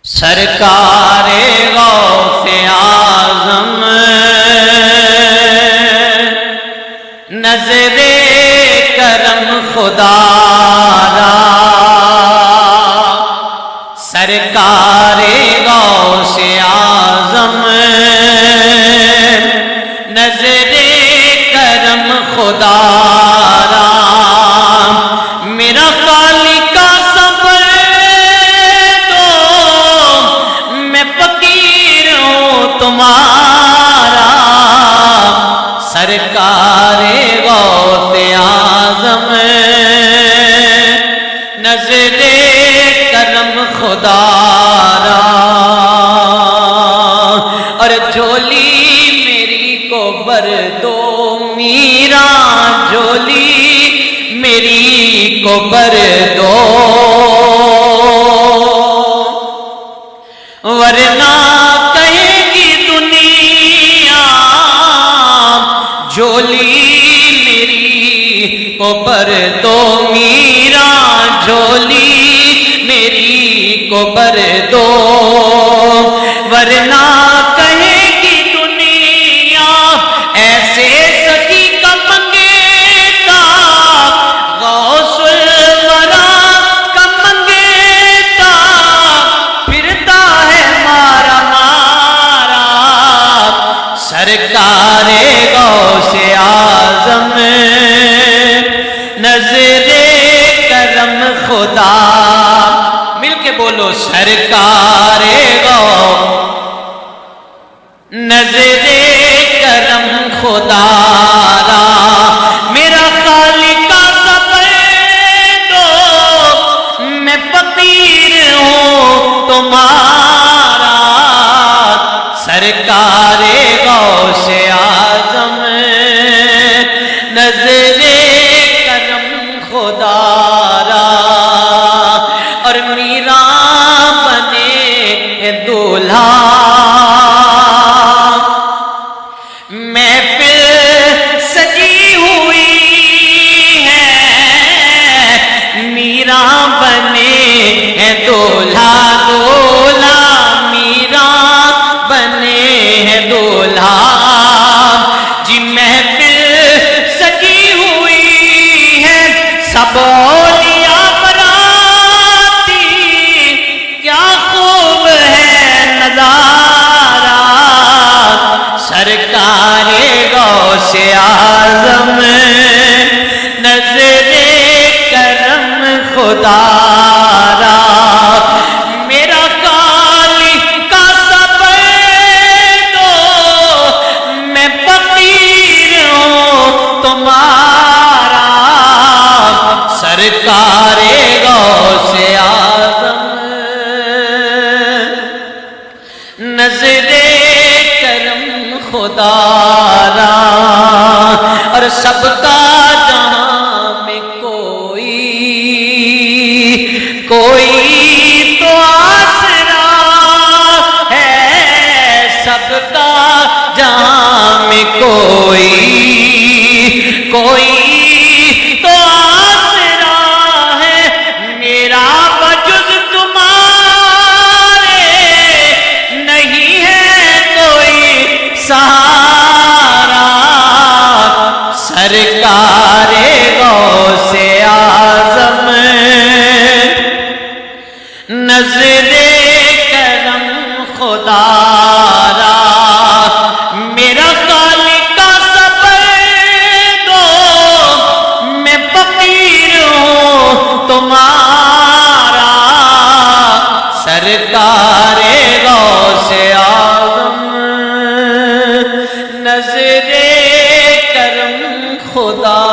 سرکار غوث اعظم نظر کرم خدا را، سرکار غوث اعظم نظر کرم خدا را، میرا خالق کا صبر دو، میں فقیر ہوں تمہارا، سرکار غوث اعظم نظر کرم خدا را، اور جھولی میری کو بھر دو میرا، جھولی میری کو بھر دو، ورنہ کہے گی دنیا جھولی میری کو بھر دو میرا، جھولی میری کو بھر دو، ورنہ کہے گی دنیا ایسے سخی کا منگیتا، غوث الورا کا منگیتا، پھرتا ہے مارا مارا، سرکار غوث اعظم نظر کرم خدا، مل کے بولو سرکار غوث نظر کرم خدا را، میرا خالق کا صبر دو، میں فقیر ہوں تمہارا، سرکار غوث اعظم نظر کرم خدا را، اور میرا بنے دولہا، محفل سجی ہوئی ہے، میرا بنے دولہا، دولہا میرا بنے دولہا، جی محفل سجی ہوئی ہے، سب اولیاء براتی، کیا خوب ہے نظارہ، سرکار غوث اعظم نظر کرم خدا را، میرا خالق کا صبر دو، میں فقیر ہوں تمہارا، سرکار غوث اعظم نظر کرم خدا را، اور سب کا جہاں میں کوئی تو آسرا ہے، سب کا جہاں میں کوئی تو آسرا ہے، میرا بجز تمہارے نہیں ہے کوئی سہارا، سرکار غوث اعظم نظر کرم خدا را، میرا خالق کا صبر دو، میں فقیر ہوں تمہارا، سرکار غوث اعظم نظر کرم خدا